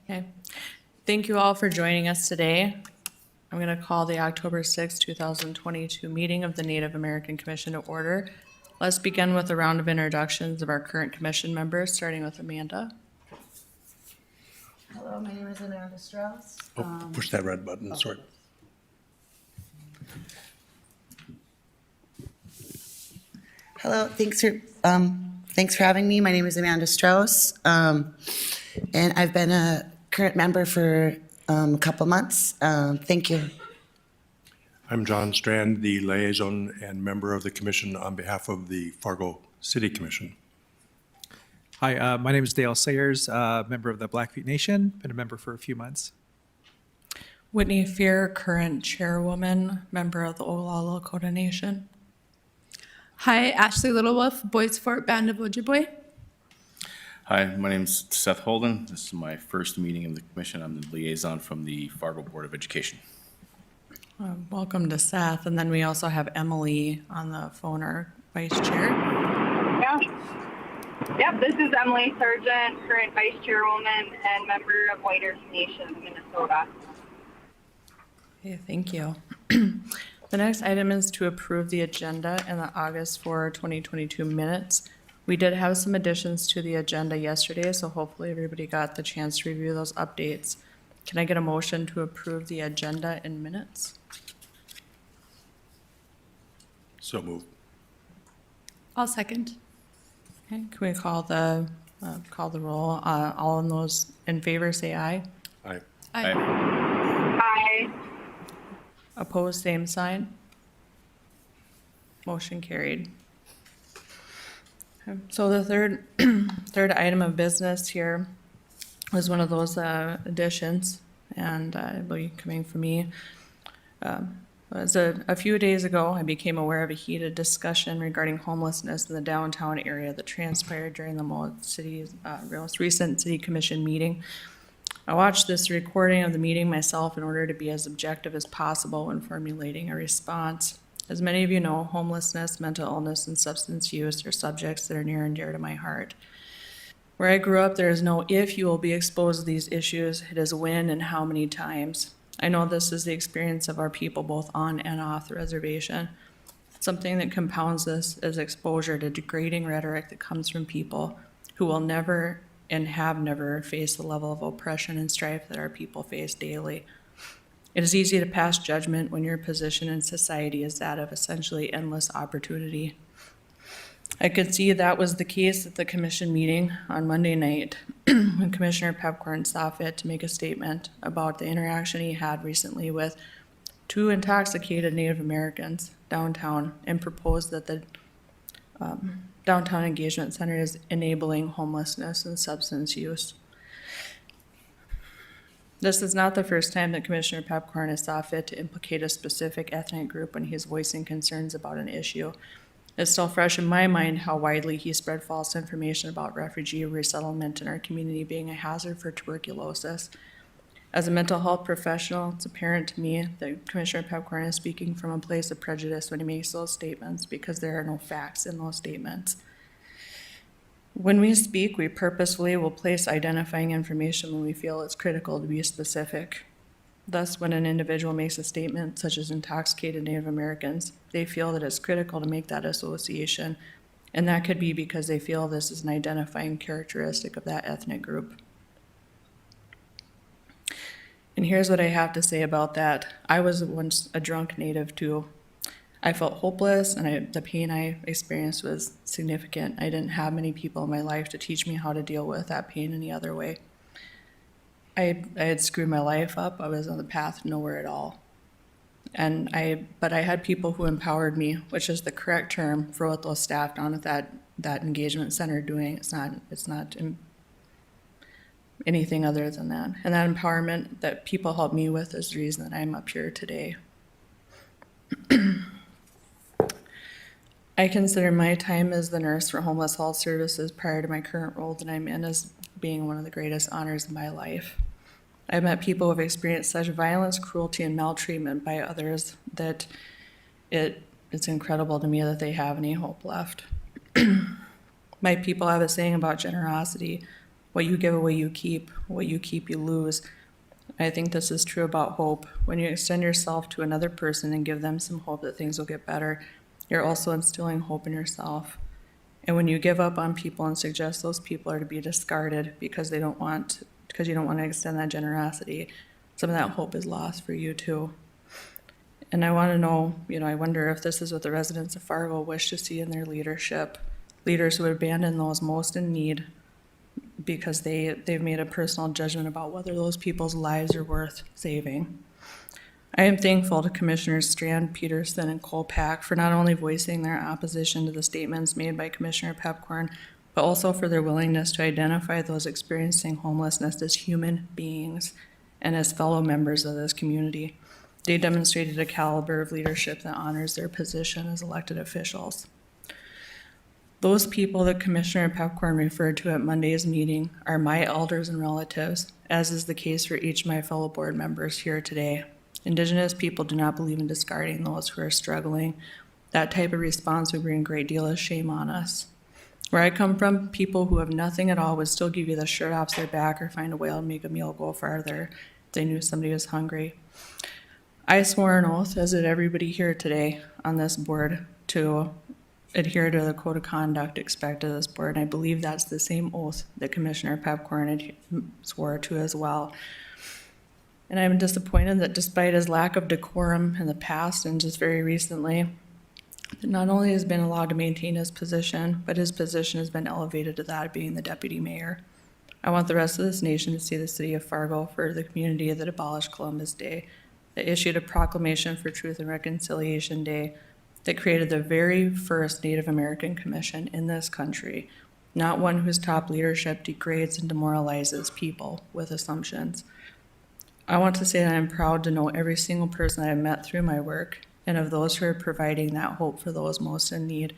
Okay. Thank you all for joining us today. I'm going to call the October 6, 2022 meeting of the Native American Commission to order. Let's begin with a round of introductions of our current commission members, starting with Amanda. Hello, my name is Amanda Strauss. Push that red button, sorry. Hello, thanks for having me. My name is Amanda Strauss, and I've been a current member for a couple months. Thank you. I'm John Strand, the liaison and member of the commission on behalf of the Fargo City Commission. Hi, my name is Dale Sayers, member of the Blackfeet Nation, been a member for a few months. Whitney Fear, current chairwoman, member of the Oglala Lakota Nation. Hi, Ashley Littlewolf, Boys Fort Band of Ojibwe. Hi, my name's Seth Holden. This is my first meeting of the commission. I'm the liaison from the Fargo Board of Education. Welcome to Seth. And then we also have Emily on the phone, our vice chair. Yeah. Yep, this is Emily Sargent, current vice chairwoman and member of White Earth Nation, Minnesota. Okay, thank you. The next item is to approve the agenda and the August 4, 2022 minutes. We did have some additions to the agenda yesterday, so hopefully everybody got the chance to review those updates. Can I get a motion to approve the agenda in minutes? So moved. I'll second. Okay, can we call the roll? All of those in favor say aye. Aye. Aye. Hi. Opposed, same sign. Motion carried. Okay, so the third item of business here was one of those additions, and it will be coming from me. Was a few days ago, I became aware of a heated discussion regarding homelessness in the downtown area that transpired during the most recent city commission meeting. I watched this recording of the meeting myself in order to be as objective as possible when formulating a response. As many of you know, homelessness, mental illness, and substance use are subjects that are near and dear to my heart. Where I grew up, there is no if you will be exposed to these issues, it is when and how many times. I know this is the experience of our people both on and off the reservation. Something that compounds this is exposure to degrading rhetoric that comes from people who will never and have never faced the level of oppression and strife that our people face daily. It is easy to pass judgment when your position in society is that of essentially endless opportunity. I could see that was the case at the commission meeting on Monday night when Commissioner Pepcorn saw fit to make a statement about the interaction he had recently with two intoxicated Native Americans downtown and proposed that the Downtown Engagement Center is enabling homelessness and substance use. This is not the first time that Commissioner Pepcorn has saw fit to implicate a specific ethnic group when he's voicing concerns about an issue. It's still fresh in my mind how widely he spread false information about refugee resettlement in our community being a hazard for tuberculosis. As a mental health professional, it's apparent to me that Commissioner Pepcorn is speaking from a place of prejudice when he makes those statements because there are no facts in those statements. When we speak, we purposefully will place identifying information when we feel it's critical to be specific. Thus, when an individual makes a statement such as intoxicated Native Americans, they feel that it's critical to make that association, and that could be because they feel this is an identifying characteristic of that ethnic group. And here's what I have to say about that. I was once a drunk Native too. I felt hopeless, and the pain I experienced was significant. I didn't have many people in my life to teach me how to deal with that pain any other way. I had screwed my life up. I was on the path to nowhere at all. But I had people who empowered me, which is the correct term for what those staff down at that engagement center are doing. It's not anything other than that. And that empowerment that people helped me with is the reason that I'm up here today. I consider my time as the nurse for homeless health services prior to my current role that I'm in as being one of the greatest honors of my life. I've met people who have experienced such violence, cruelty, and maltreatment by others that it's incredible to me that they have any hope left. My people have a saying about generosity. What you give away, you keep. What you keep, you lose. I think this is true about hope. When you extend yourself to another person and give them some hope that things will get better, you're also instilling hope in yourself. And when you give up on people and suggest those people are to be discarded because you don't want to extend that generosity, some of that hope is lost for you too. And I want to know, I wonder if this is what the residents of Fargo wish to see in their leadership. Leaders who would abandon those most in need because they've made a personal judgment about whether those people's lives are worth saving. I am thankful to Commissioners Strand, Peterson, and Kolpak for not only voicing their opposition to the statements made by Commissioner Pepcorn, but also for their willingness to identify those experiencing homelessness as human beings and as fellow members of this community. They demonstrated a caliber of leadership that honors their position as elected officials. Those people that Commissioner Pepcorn referred to at Monday's meeting are my elders and relatives, as is the case for each of my fellow board members here today. Indigenous people do not believe in discarding those who are struggling. That type of response would bring a great deal of shame on us. Where I come from, people who have nothing at all would still give you the shirt off their back or find a way to make a meal go farther if they knew somebody was hungry. I swore an oath, as did everybody here today on this board, to adhere to the code of conduct expected of this board, and I believe that's the same oath that Commissioner Pepcorn swore to as well. And I'm disappointed that despite his lack of decorum in the past and just very recently, that not only has been allowed to maintain his position, but his position has been elevated to that of being the deputy mayor. I want the rest of this nation to see the city of Fargo for the community that abolished Columbus Day, that issued a proclamation for Truth and Reconciliation Day, that created the very first Native American commission in this country, not one whose top leadership degrades and demoralizes people with assumptions. I want to say that I'm proud to know every single person that I've met through my work and of those who are providing that hope for those most in need.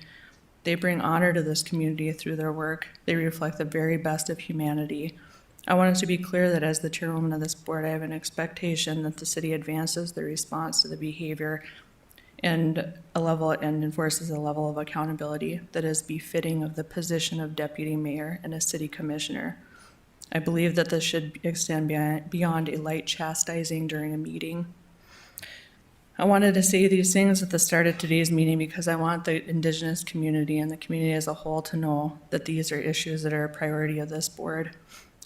They bring honor to this community through their work. They reflect the very best of humanity. I want it to be clear that as the chairwoman of this board, I have an expectation that the city advances the response to the behavior and enforces a level of accountability that is befitting of the position of deputy mayor and a city commissioner. I believe that this should extend beyond a light chastising during a meeting. I wanted to say these things at the start of today's meeting because I want the Indigenous community and the community as a whole to know that these are issues that are a priority of this board.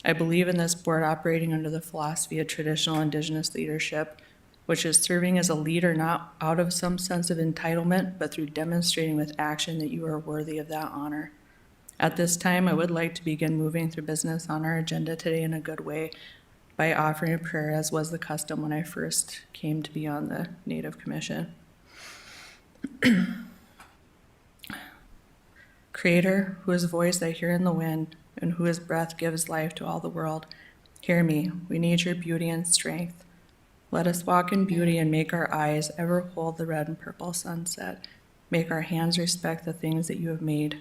I believe in this board operating under the philosophy of traditional Indigenous leadership, which is serving as a leader not out of some sense of entitlement, but through demonstrating with action that you are worthy of that honor. At this time, I would like to begin moving through business on our agenda today in a good way by offering a prayer, as was the custom when I first came to be on the Native Commission. Creator, whose voice I hear in the wind, and whose breath gives life to all the world, hear me. We need your beauty and strength. Let us walk in beauty and make our eyes ever hold the red and purple sunset. Make our hands respect the things that you have made,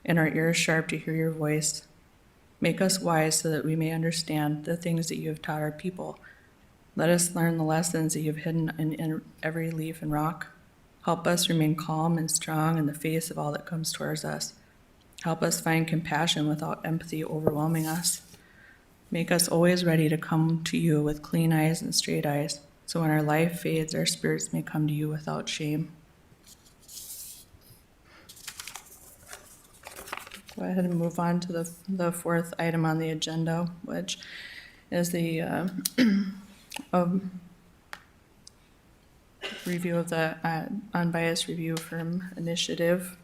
and our ears sharp to hear your voice. Make us wise so that we may understand the things that you have taught our people. Let us learn the lessons that you have hidden in every leaf and rock. Help us remain calm and strong in the face of all that comes towards us. Help us find compassion without empathy overwhelming us. Make us always ready to come to you with clean eyes and straight eyes, so when our life fades, our spirits may come to you without shame. Go ahead and move on to the fourth item on the agenda, which is the review of the unbiased review firm initiative.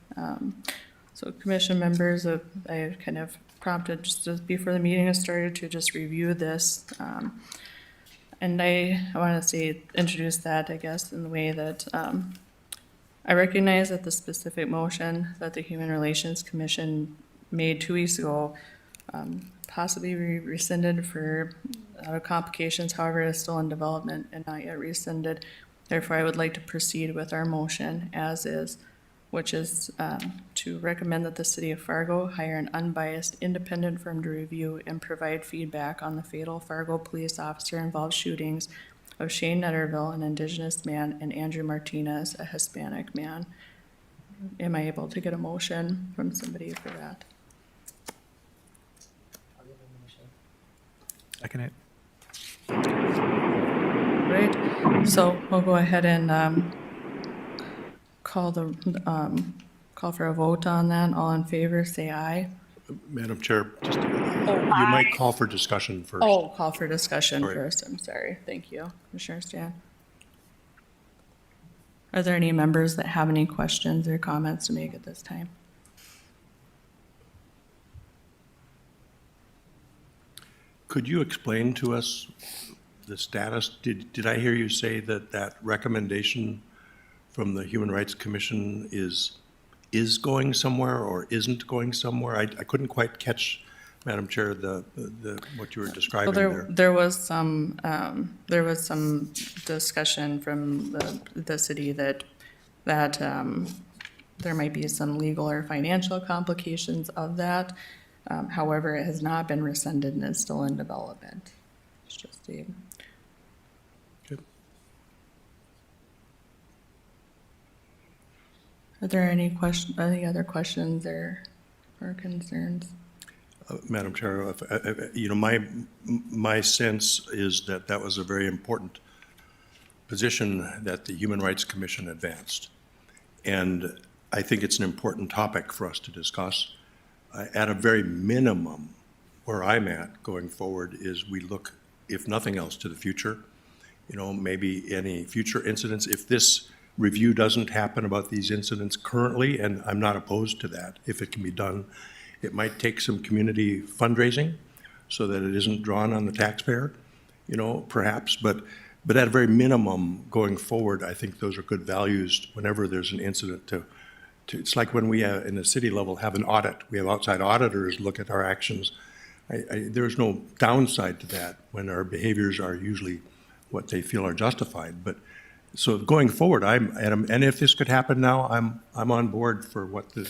So commission members, I kind of prompted just before the meeting has started to just review this. And I want to introduce that, I guess, in the way that I recognize that the specific motion that the Human Relations Commission made 2 weeks ago possibly rescinded for out of complications. However, it is still in development and not yet rescinded. Therefore, I would like to proceed with our motion as is, which is to recommend that the City of Fargo hire an unbiased independent firm to review and provide feedback on the fatal Fargo police officer-involved shootings of Shane Netterville, an Indigenous man, and Andrew Martinez, a Hispanic man. Am I able to get a motion from somebody for that? Second it. Right, so we'll go ahead and call for a vote on that. All in favor, say aye. Madam Chair, just, you might call for discussion first. Oh, call for discussion Sorry. first, I'm sorry. Thank you, Commissioner Stan. Are there any members that have any questions or comments to make at this time? Could you explain to us the status? Did I hear you say that that recommendation from the Human Rights Commission is going somewhere or isn't going somewhere? I couldn't quite catch, Madam Chair, what you were describing Well, there. there was some discussion from the city that there might be some legal or financial complications of that. However, it has not been rescinded and is still in development. It's just a. Good. Are there any other questions or concerns? Madam Chair, my sense is that that was a very important position that the Human Rights Commission advanced. And I think it's an important topic for us to discuss. At a very minimum, where I'm at going forward is we look, if nothing else, to the future. Maybe any future incidents. If this review doesn't happen about these incidents currently, and I'm not opposed to that, if it can be done, it might take some community fundraising so that it isn't drawn on the taxpayer, perhaps. But at a very minimum, going forward, I think those are good values whenever there's an incident it's like when we, in the city level, have an audit. We have outside auditors look at our actions. There's no downside to that when our behaviors are usually what they feel are justified. But so going forward, and if this could happen now, I'm on board for what the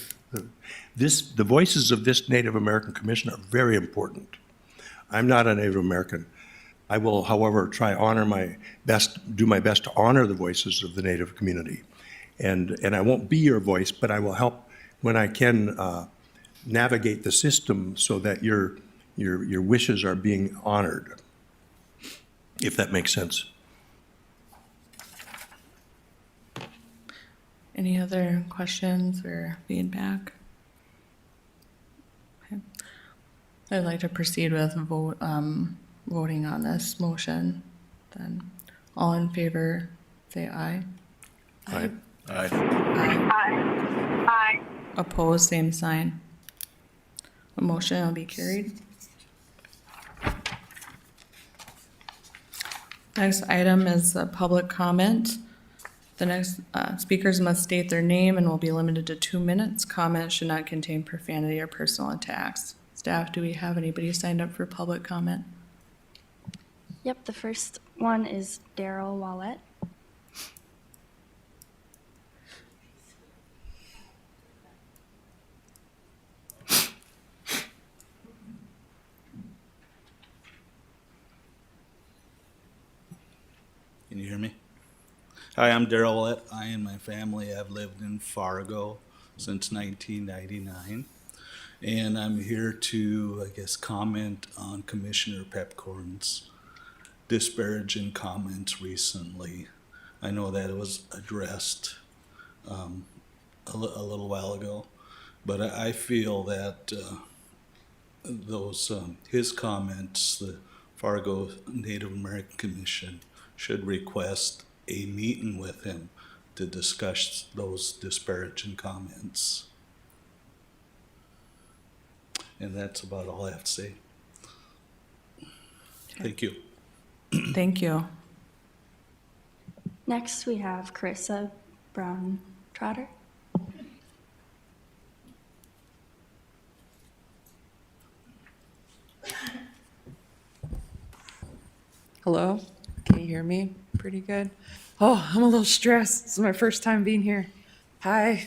voices of this Native American Commission are very important. I'm not a Native American. I will, however, do my best to honor the voices of the Native community. And I won't be your voice, but I will help when I can navigate the system so that your wishes are being honored, if that makes sense. Any other questions or feedback? Okay. I'd like to proceed with voting on this motion. Then, all in favor, say aye. Aye. Aye. Aye. Aye. Opposed, same sign. The motion will be carried. Next item is public comment. The next speakers must state their name and will be limited to 2 minutes. Comments should not contain profanity or personal attacks. Staff, do we have anybody signed up for public comment? Yep, the first one is Daryl Wallet. Can you hear me? Hi, I'm Daryl Willett. I and my family have lived in Fargo since 1999. And I'm here to, comment on Commissioner Pepcorn's disparaging comments recently. I know that it was addressed a little while ago, but I feel that his comments, the Fargo Native American Commission should request a meeting with him to discuss those disparaging comments. And that's about all I have to say. Thank you. Thank you. Next, we have Carissa Brown Trotter. Hello, can you hear me pretty good? Oh, I'm a little stressed. This is my first time being here. Hi.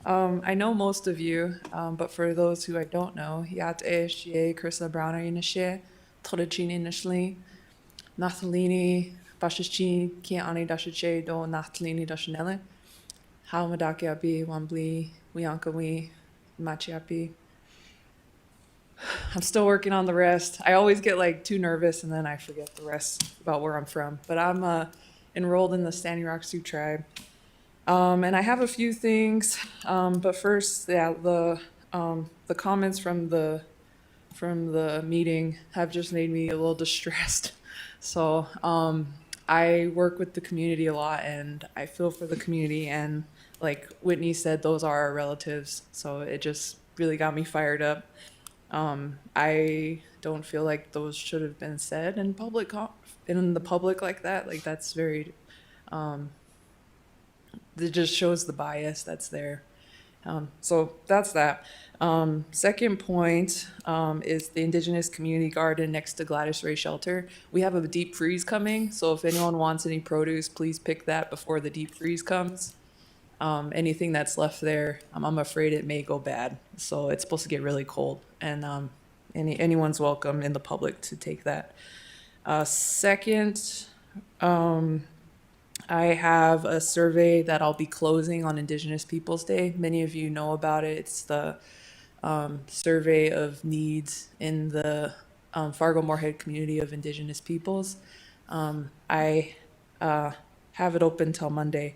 I know most of you, but for those who I don't know, Yat Eishie, Carissa Brown Inishe, Todachin initially, Nathalini, Bashichi, Kiani Dashiche, Do Nathalini Dashinele, How Madakiapi, Wambli, Wiankawi, Machiapi. I'm still working on the rest. I always get like too nervous and then I forget the rest about where I'm from. But I'm enrolled in the Standing Rock Sioux tribe. And I have a few things. But first, yeah, the comments from the meeting have just made me a little distressed. So I work with the community a lot and I feel for the community, and like Whitney said, those are our relatives. So it just really got me fired up. I don't feel like those should have been said in public, in the public like that. Like that's very, it just shows the bias that's there. So that's that. Second point is the Indigenous Community Garden next to Gladys Ray Shelter. We have a deep freeze coming, so if anyone wants any produce, please pick that before the deep freeze comes. Anything that's left there, I'm afraid it may go bad. So it's supposed to get really cold, and anyone's welcome in the public to take that. Second, I have a survey that I'll be closing on Indigenous Peoples Day. Many of you know about it. It's the survey of needs in the Fargo-Moorhead community of Indigenous peoples. I have it open till Monday.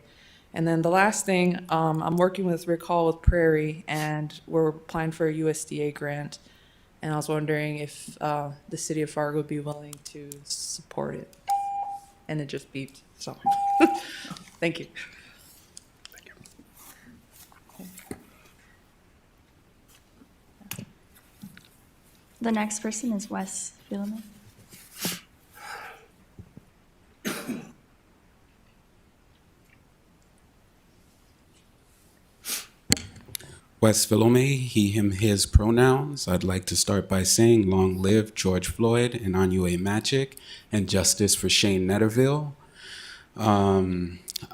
And then the last thing, I'm working with Recall with Prairie, and we're applying for a USDA grant. And I was wondering if the city of Fargo would be willing to support it. And it just beeped, so thank you. The next person is Wes Philemon. Wes Philome, he, him, his pronouns. I'd like to start by saying long live George Floyd and Anue Magic, and justice for Shane Netterville.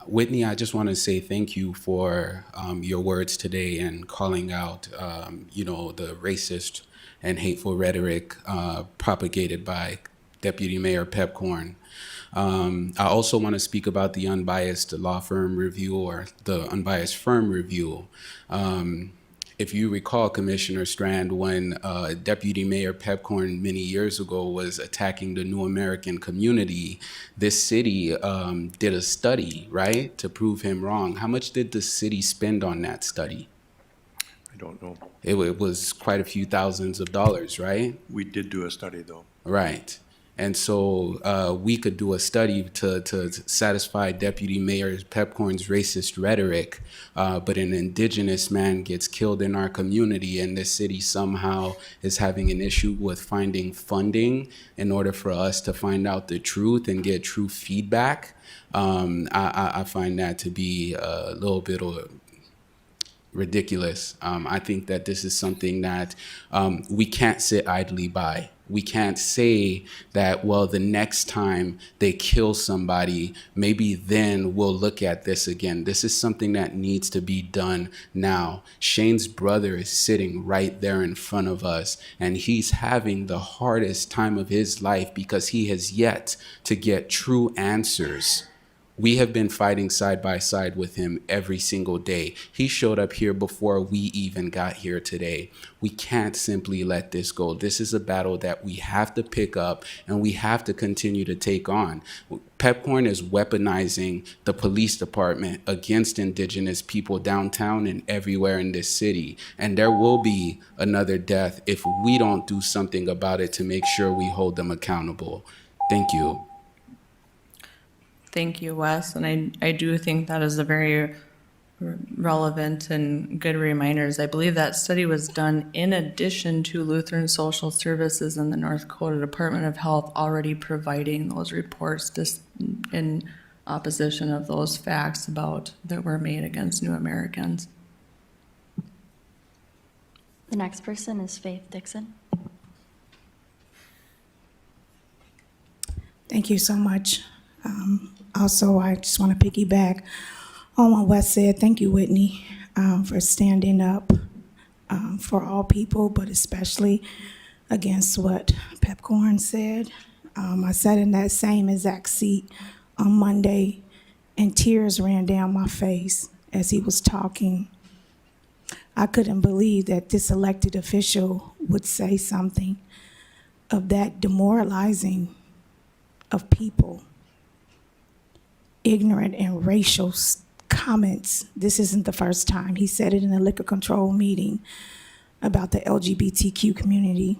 Whitney, I just want to say thank you for your words today and calling out, the racist and hateful rhetoric propagated by Deputy Mayor Pepcorn. I also want to speak about the unbiased law firm review, or the unbiased firm review. If you recall, Commissioner Strand, when Deputy Mayor Pepcorn many years ago was attacking the New American community, this city did a study, right, to prove him wrong. How much did the city spend on that study? I don't know. It was quite a few thousands of dollars, right? We did do a study, though. Right. And so we could do a study to satisfy Deputy Mayor Pepcorn's racist rhetoric, but an Indigenous man gets killed in our community, and this city somehow is having an issue with finding funding in order for us to find out the truth and get true feedback. I find that to be a little bit ridiculous. I think that this is something that we can't sit idly by. We can't say that, well, the next time they kill somebody, maybe then we'll look at this again. This is something that needs to be done now. Shane's brother is sitting right there in front of us, and he's having the hardest time of his life because he has yet to get true answers. We have been fighting side by side with him every single day. He showed up here before we even got here today. We can't simply let this go. This is a battle that we have to pick up and we have to continue to take on. Pepcorn is weaponizing the police department against Indigenous people downtown and everywhere in this city. And there will be another death if we don't do something about it to make sure we hold them accountable. Thank you. Thank you, Wes. And I do think that is a very relevant and good reminders. I believe that study was done in addition to Lutheran Social Services and the North Dakota Department of Health already providing those reports just in opposition of those facts about that were made against New Americans. The next person is Faith Dixon. Thank you so much. Also, I just want to piggyback on what Wes said. Thank you, Whitney, for standing up for all people, but especially against what Pepcorn said. I sat in that same exact seat on Monday, and tears ran down my face as he was talking. I couldn't believe that this elected official would say something of that demoralizing of people, ignorant and racial comments. This isn't the first time. He said it in a liquor control meeting about the LGBTQ community,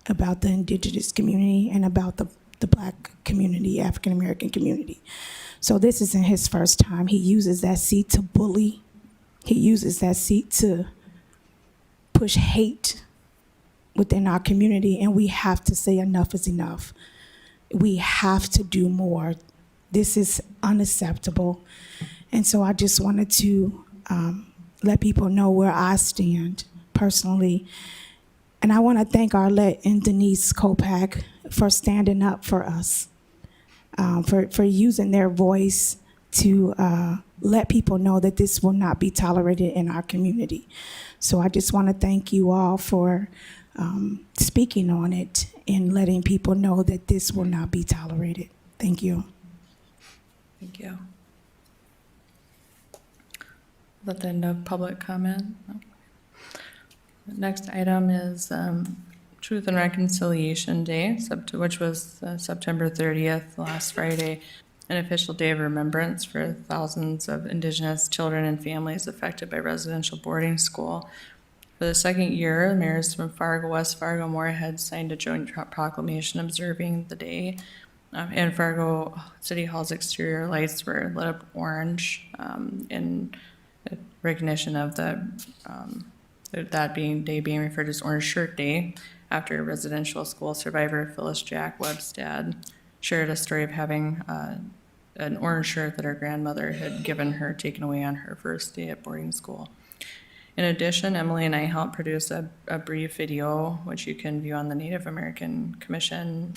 about the Indigenous community, and about the Black community, African American community. So this isn't his first time. He uses that seat to bully. He uses that seat to push hate within our community, and we have to say enough is enough. We have to do more. This is unacceptable. And so I just wanted to let people know where I stand personally. And I want to thank Arlette and Denise Kopak for standing up for us, for using their voice to let people know that this will not be tolerated in our community. So I just want to thank you all for speaking on it and letting people know that this will not be tolerated. Thank you. Thank you. Let the end of public comment. No. The next item is Truth and Reconciliation Day, which was September 30th, last Friday, an official day of remembrance for thousands of Indigenous children and families affected by residential boarding school. For the second year, the mayors from Fargo, West Fargo-Moorhead signed a joint proclamation observing the day. And Fargo City Hall's exterior lights were lit up orange in recognition of that day being referred to as Orange Shirt Day, after residential school survivor Phyllis Jack Webstad shared a story of having an orange shirt that her grandmother had given her taken away on her first day at boarding school. In addition, Emily and I helped produce a brief video, which you can view on the Native American Commission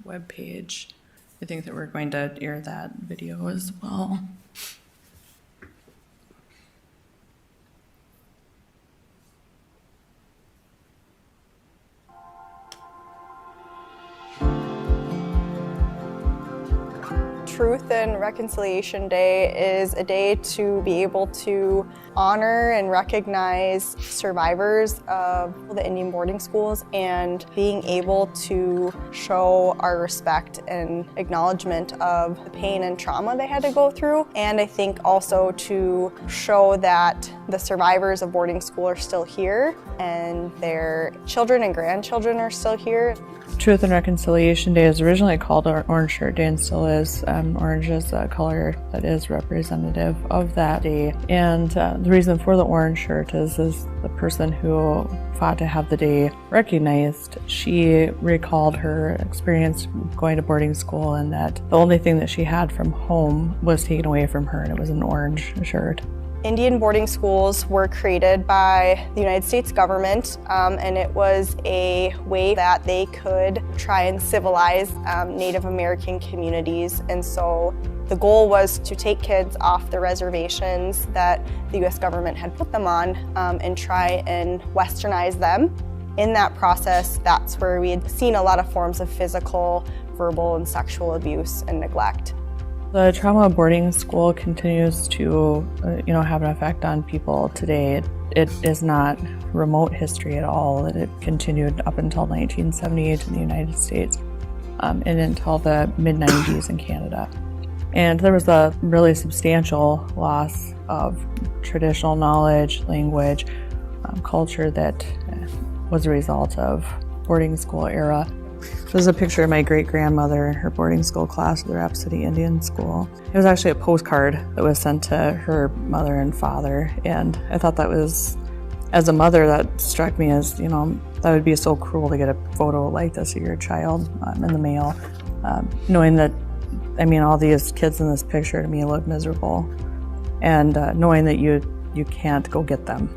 webpage. I think that we're going to air that video as well. Truth and Reconciliation Day is a day to be able to honor and recognize survivors of the Indian boarding schools and being able to show our respect and acknowledgement of the pain and trauma they had to go through. And I think also to show that the survivors of boarding school are still here and their children and grandchildren are still here. Truth and Reconciliation Day is originally called Orange Shirt Day and still is. Orange is a color that is representative of that day. And the reason for the orange shirt is the person who fought to have the day recognized. She recalled her experience going to boarding school and that the only thing that she had from home was taken away from her, and it was an orange shirt. Indian boarding schools were created by the United States government, and it was a way that they could try and civilize Native American communities. And so the goal was to take kids off the reservations that the U.S. government had put them on and try and westernize them. In that process, that's where we had seen a lot of forms of physical, verbal, and sexual abuse and neglect. The trauma of boarding school continues to, have an effect on people today. It is not remote history at all. It continued up until 1978 in the United States and until the mid-90s in Canada. And there was a really substantial loss of traditional knowledge, language, culture that was a result of boarding school era. There's a picture of my great-grandmother in her boarding school class at the Rapid City Indian School. It was actually a postcard that was sent to her mother and father, and I thought that was, as a mother, that struck me as, that would be so cruel to get a photo like this of your child in the mail, knowing that, all these kids in this picture to me look miserable, and knowing that you can't go get them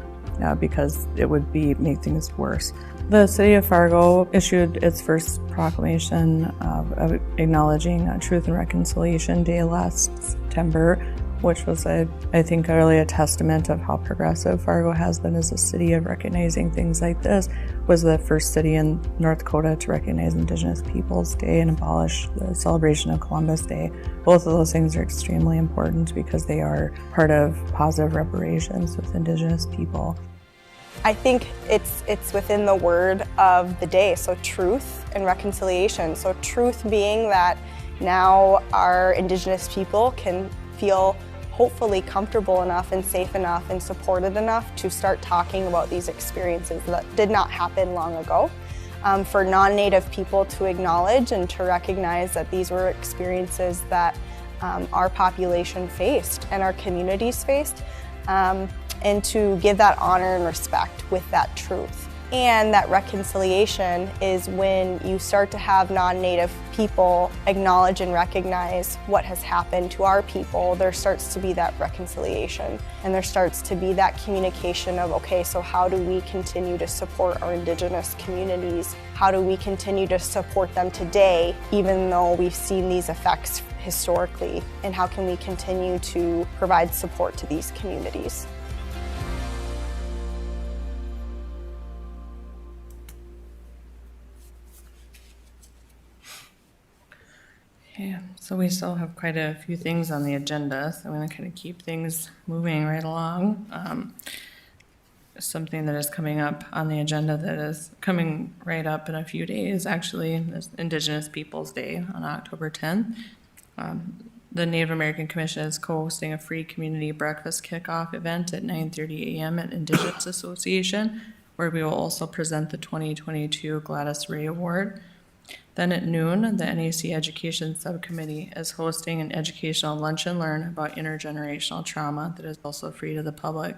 because it would make things worse. The City of Fargo issued its first proclamation of acknowledging Truth and Reconciliation Day last September, which was, I think, really a testament of how progressive Fargo has been as a city of recognizing things like this. Was the first city in North Dakota to recognize Indigenous Peoples Day and abolish the celebration of Columbus Day. Both of those things are extremely important because they are part of positive reparations with Indigenous people. I think it's within the word of the day, so truth and reconciliation. So truth being that now our Indigenous people can feel hopefully comfortable enough and safe enough and supported enough to start talking about these experiences that did not happen long ago. For non-Native people to acknowledge and to recognize that these were experiences that our population faced and our communities faced, and to give that honor and respect with that truth. And that reconciliation is when you start to have non-Native people acknowledge and recognize what has happened to our people. There starts to be that reconciliation, and there starts to be that communication of, okay, so how do we continue to support our Indigenous communities? How do we continue to support them today, even though we've seen these effects historically? And how can we continue to provide support to these communities? Okay, so we still have quite a few things on the agenda, so I'm going to kind of keep things moving right along. Something that is coming up on the agenda that is coming right up in a few days, actually, is Indigenous Peoples Day on October 10th. The Native American Commission is co-hosting a free community breakfast kickoff event at 9:30 a.m. at Indigenous Association, where we will also present the 2022 Gladys Ray Award. Then at noon, the NAC Education Subcommittee is hosting an educational lunch and learn about intergenerational trauma that is also free to the public.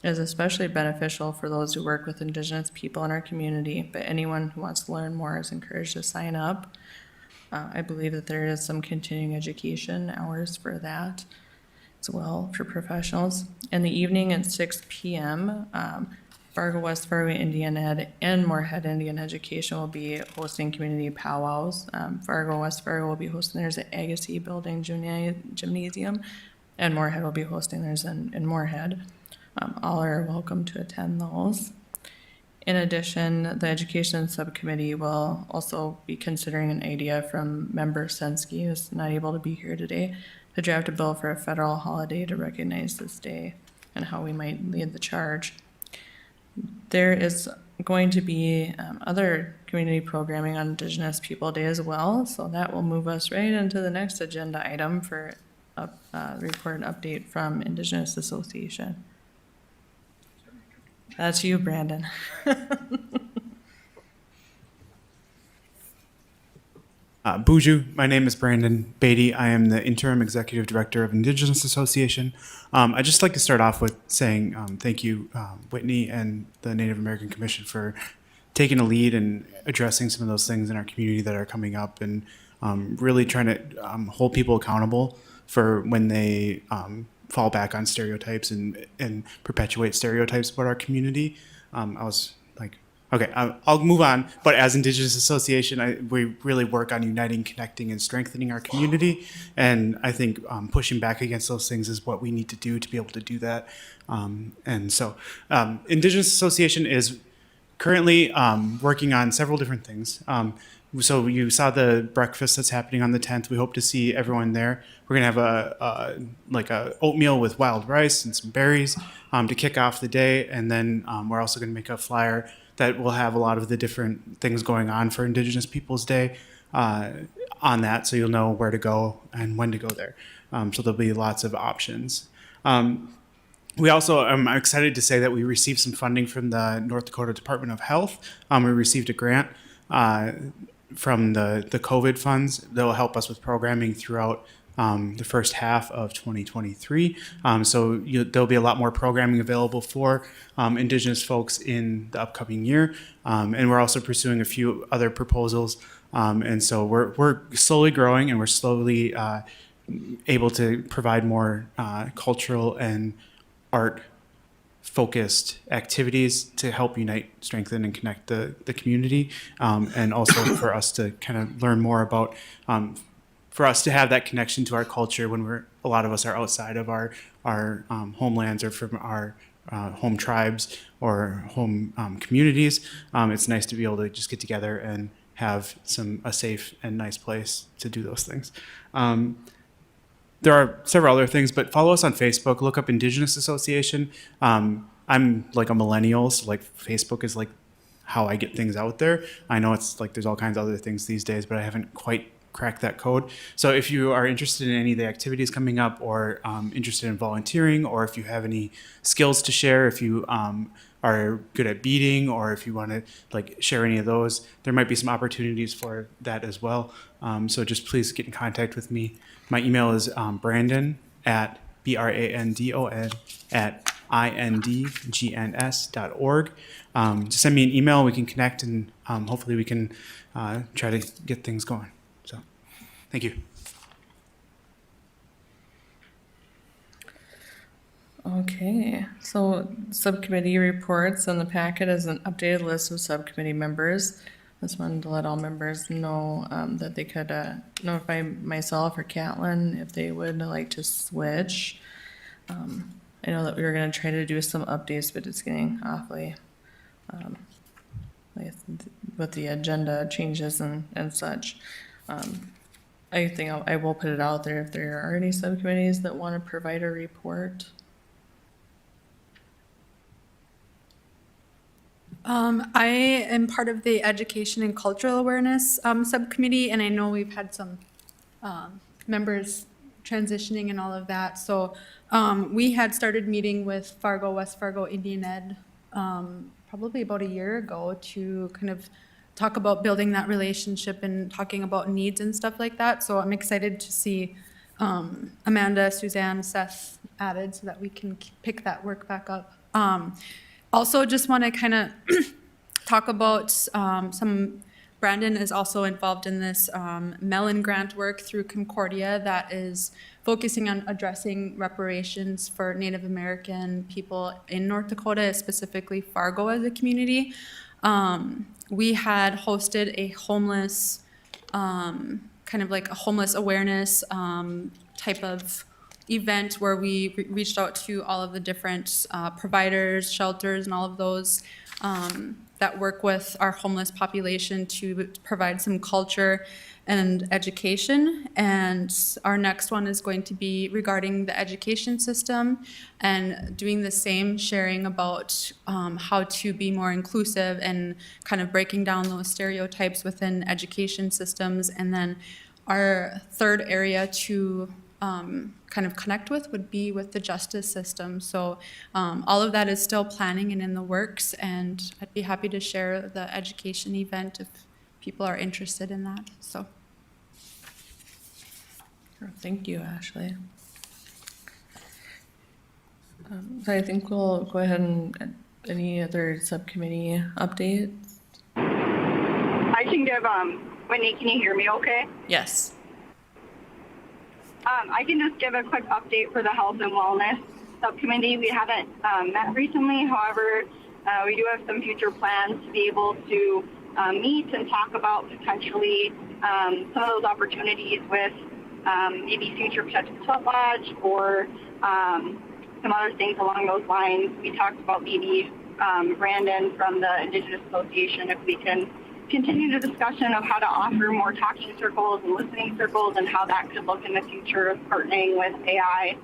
It is especially beneficial for those who work with Indigenous people in our community, but anyone who wants to learn more is encouraged to sign up. I believe that there is some continuing education hours for that as well for professionals. In the evening at 6 p.m., Fargo, West Fargo Indian Ed and Moorhead Indian Education will be hosting community powwows. Fargo, West Fargo will be hosting theirs at Agassiz Building Gymnasium, and Moorhead will be hosting theirs in Moorhead. All are welcome to attend those. In addition, the Education Subcommittee will also be considering an idea from Member Sensky, who's not able to be here today, to draft a bill for a federal holiday to recognize this day and how we might lead the charge. There is going to be other community programming on Indigenous People Day as well, so that will move us right into the next agenda item for a report and update from Indigenous Association. That's you, Brandon. Buju, my name is Brandon Beatty. I am the Interim Executive Director of Indigenous Association. I'd just like to start off with saying thank you, Whitney and the Native American Commission, for taking a lead and addressing some of those things in our community that are coming up, and really trying to hold people accountable for when they fall back on stereotypes and perpetuate stereotypes about our community. I was like, okay, I'll move on. But as Indigenous Association, we really work on uniting, connecting, and strengthening our community. And I think pushing back against those things is what we need to do to be able to do that. And so Indigenous Association is currently working on several different things. So you saw the breakfast that's happening on the 10th. We hope to see everyone there. We're gonna have a oatmeal with wild rice and some berries to kick off the day, and then we're also gonna make a flyer that will have a lot of the different things going on for Indigenous Peoples Day on that, so you'll know where to go and when to go there. So there'll be lots of options. We also, I'm excited to say that we received some funding from the North Dakota Department of Health. We received a grant from the COVID funds that will help us with programming throughout the first half of 2023. So there'll be a lot more programming available for Indigenous folks in the upcoming year. And we're also pursuing a few other proposals. And so we're slowly growing, and we're slowly able to provide more cultural and art focused activities to help unite, strengthen, and connect the community, and also for us to kind of learn more about, for us to have that connection to our culture when a lot of us are outside of our homelands or from our home tribes or home communities. It's nice to be able to just get together and have a safe and nice place to do those things. There are several other things, but follow us on Facebook, look up Indigenous Association. I'm like a millennial, so like Facebook is like how I get things out there. I know it's like there's all kinds of other things these days, but I haven't quite cracked that code. So if you are interested in any of the activities coming up, or interested in volunteering, or if you have any skills to share, if you are good at beading, or if you want to like share any of those, there might be some opportunities for that as well. So just please get in contact with me. My email is Brandon at BRANDON at indgns.org. Just send me an email, we can connect, and hopefully we can try to get things going. So, thank you. Okay, so subcommittee reports, and the packet is an updated list of subcommittee members. Just wanted to let all members know that they could notify myself or Catlin if they would like to switch. I know that we were going to try to do some updates, but it's getting awfully with the agenda changes and such. I think I will put it out there if there are any subcommittees that want to provide a report. I am part of the Education and Cultural Awareness Subcommittee, and I know we've had some members transitioning and all of that. So we had started meeting with West Fargo Indian Ed probably about a year ago to kind of talk about building that relationship and talking about needs and stuff like that. So I'm excited to see Amanda, Suzanne, Seth added so that we can pick that work back up. Also, just want to kind of talk about Brandon is also involved in this Mellon grant work through Concordia that is focusing on addressing reparations for Native American people in North Dakota, specifically Fargo as a community. We had hosted a homeless, kind of like a homeless awareness type of event where we reached out to all of the different providers, shelters, and all of those that work with our homeless population to provide some culture and education. And our next one is going to be regarding the education system and doing the same, sharing about how to be more inclusive and kind of breaking down those stereotypes within education systems. And then our third area to kind of connect with would be with the justice system. So all of that is still planning and in the works, and I'd be happy to share the education event if people are interested in that. So thank you, Ashley. So I think we'll go ahead and any other subcommittee updates? I can give, Whitney, can you hear me okay? Yes. I can just give a quick update for the Health and Wellness Subcommittee. We haven't met recently. However, we do have some future plans to be able to meet and talk about potentially some of those opportunities with maybe future potential sweat lodge or some other things along those lines. We talked about maybe Brandon from the Indigenous Association, if we can continue the discussion of how to offer more talking circles and listening circles and how that could look in the future of partnering with AI.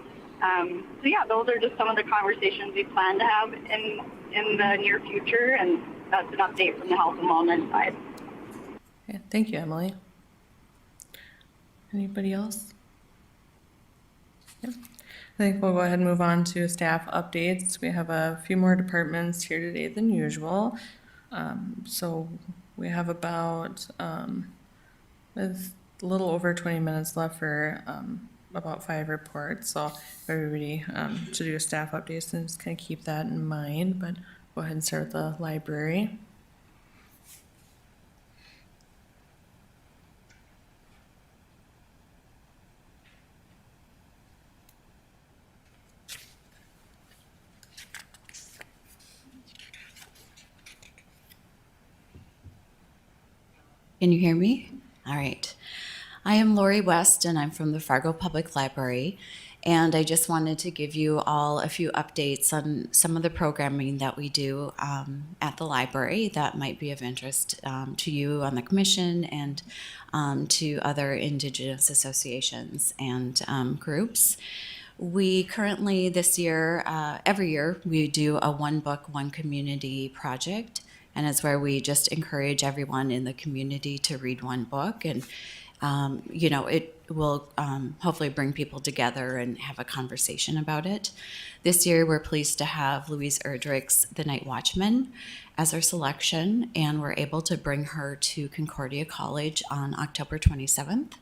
So yeah, those are just some of the conversations we plan to have in the near future, and that's an update from the health and wellness side. Okay, thank you, Emily. Anybody else? Yep. I think we'll go ahead and move on to staff updates. We have a few more departments here today than usual. So we have about with a little over 20 minutes left for about 5 reports. So everybody to do a staff updates, and just kind of keep that in mind. But go ahead and start with the library. Can you hear me? All right. I am Lori West, and I'm from the Fargo Public Library. And I just wanted to give you all a few updates on some of the programming that we do at the library that might be of interest to you on the commission and to other Indigenous associations and groups. We currently, this year, every year, we do a one book, one community project. And it's where we just encourage everyone in the community to read one book. And, it will hopefully bring people together and have a conversation about it. This year, we're pleased to have Louise Erdrich's The Night Watchman as our selection. And we're able to bring her to Concordia College on October 27th.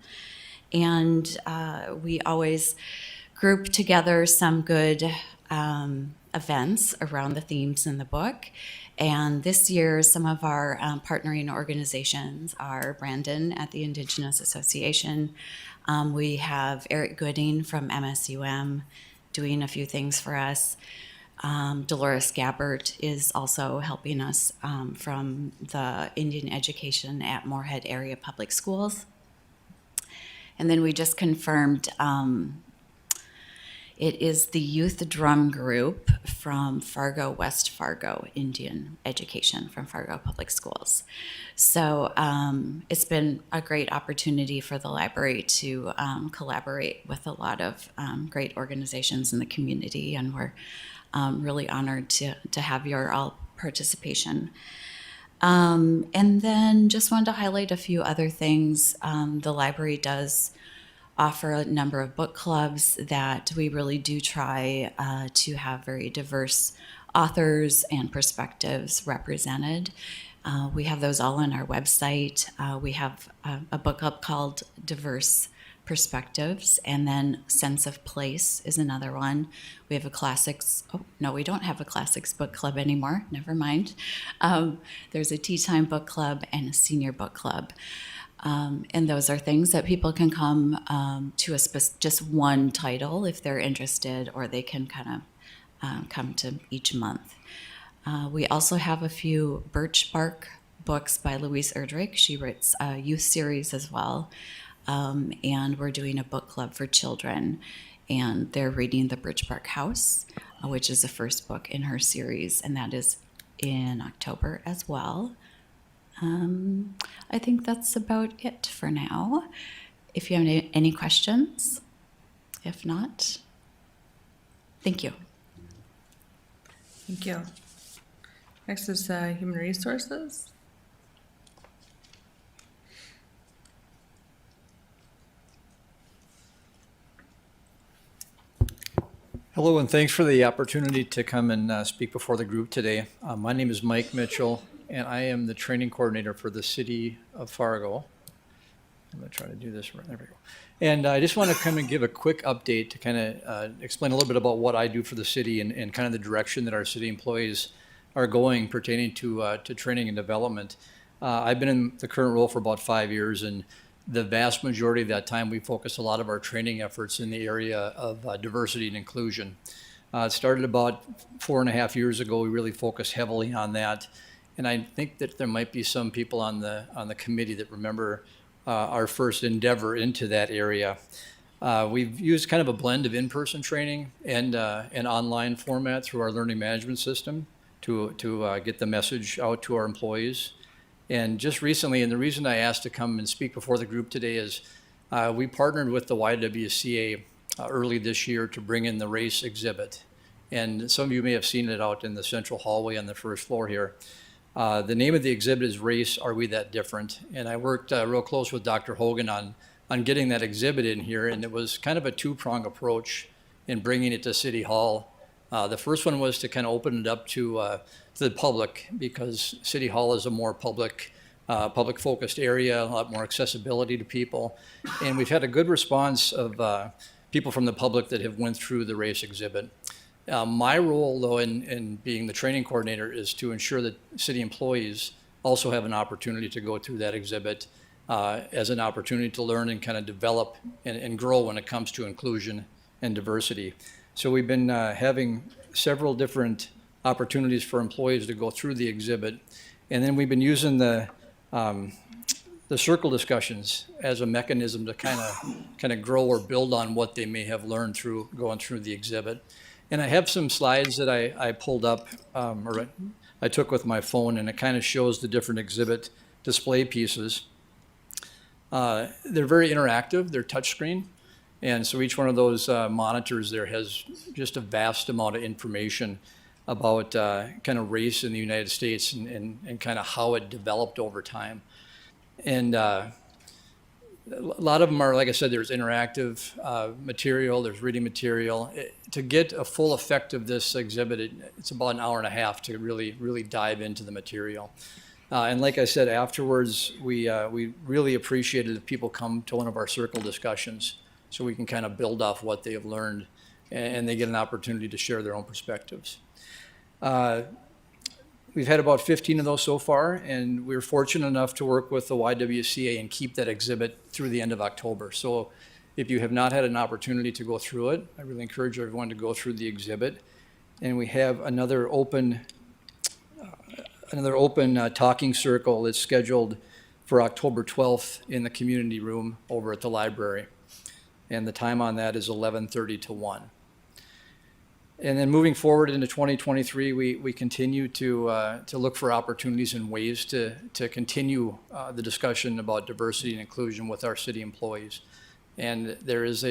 And we always group together some good events around the themes in the book. And this year, some of our partnering organizations are Brandon at the Indigenous Association. We have Eric Gooding from MSUM doing a few things for us. Dolores Gabbert is also helping us from the Indian Education at Moorhead Area Public Schools. And then we just confirmed it is the Youth Drum Group from West Fargo Indian Education from Fargo Public Schools. So it's been a great opportunity for the library to collaborate with a lot of great organizations in the community, and we're really honored to have your all participation. And then just wanted to highlight a few other things. The library does offer a number of book clubs that we really do try to have very diverse authors and perspectives represented. We have those all on our website. We have a book club called Diverse Perspectives, and then Sense of Place is another one. We have a classics, we don't have a classics book club anymore, never mind. There's a tea time book club and a senior book club. And those are things that people can come to just one title if they're interested, or they can kind of come to each month. We also have a few Birch Bark books by Louise Erdrich. She writes a youth series as well. And we're doing a book club for children, and they're reading The Birch Bark House, which is the first book in her series, and that is in October as well. I think that's about it for now. If you have any questions, if not, thank you. Thank you. Next is Human Resources. Hello, and thanks for the opportunity to come and speak before the group today. My name is Mike Mitchell, and I am the training coordinator for the city of Fargo. I'm going to try to do this right. There we go. And I just want to kind of give a quick update to kind of explain a little bit about what I do for the city and kind of the direction that our city employees are going pertaining to training and development. I've been in the current role for about 5 years, and the vast majority of that time we focus a lot of our training efforts in the area of diversity and inclusion. It started about 4.5 years ago. We really focused heavily on that. And I think that there might be some people on the committee that remember our first endeavor into that area. We've used kind of a blend of in-person training and an online format through our learning management system to get the message out to our employees. And just recently, and the reason I asked to come and speak before the group today is we partnered with the YWCA early this year to bring in the race exhibit. And some of you may have seen it out in the central hallway on the first floor here. The name of the exhibit is Race, Are We That Different? And I worked real close with Dr. Hogan on getting that exhibit in here, and it was kind of a two-prong approach in bringing it to City Hall. The first one was to kind of open it up to the public, because City Hall is a more public-focused area, a lot more accessibility to people. And we've had a good response of people from the public that have went through the race exhibit. My role, though, in being the training coordinator is to ensure that city employees also have an opportunity to go through that exhibit as an opportunity to learn and kind of develop and grow when it comes to inclusion and diversity. So we've been having several different opportunities for employees to go through the exhibit. And then we've been using the circle discussions as a mechanism to kind of grow or build on what they may have learned through going through the exhibit. And I have some slides that I pulled up, or I took with my phone, and it kind of shows the different exhibit display pieces. They're very interactive, they're touchscreen, And so each one of those monitors there has just a vast amount of information about kind of race in the United States and kind of how it developed over time. And a lot of them are, like I said, there's interactive material, there's reading material. To get a full effect of this exhibit, it's about an hour and a half to really dive into the material. And like I said, afterwards, we really appreciated if people come to one of our circle discussions so we can kind of build off what they have learned and they get an opportunity to share their own perspectives. We've had about 15 of those so far, and we're fortunate enough to work with the YWCA and keep that exhibit through the end of October. So if you have not had an opportunity to go through it, I really encourage everyone to go through the exhibit. And we have another open talking circle that's scheduled for October 12th in the community room over at the library. And the time on that is 11:30 to 1. And then moving forward into 2023, we continue to look for opportunities and ways to continue the discussion about diversity and inclusion with our city employees. And there is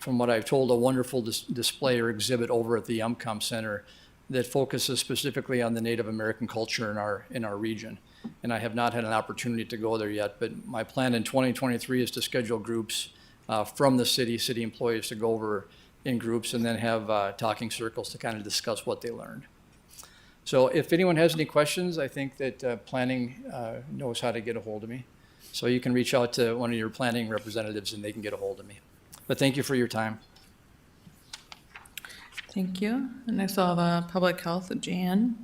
from what I've told, a wonderful display or exhibit over at the UMCOM Center that focuses specifically on the Native American culture in our region. And I have not had an opportunity to go there yet, but my plan in 2023 is to schedule groups from the city employees to go over in groups and then have talking circles to kind of discuss what they learned. So if anyone has any questions, I think that planning knows how to get a hold of me. So you can reach out to one of your planning representatives and they can get a hold of me. But thank you for your time. Thank you. And next I'll have Public Health, Jan.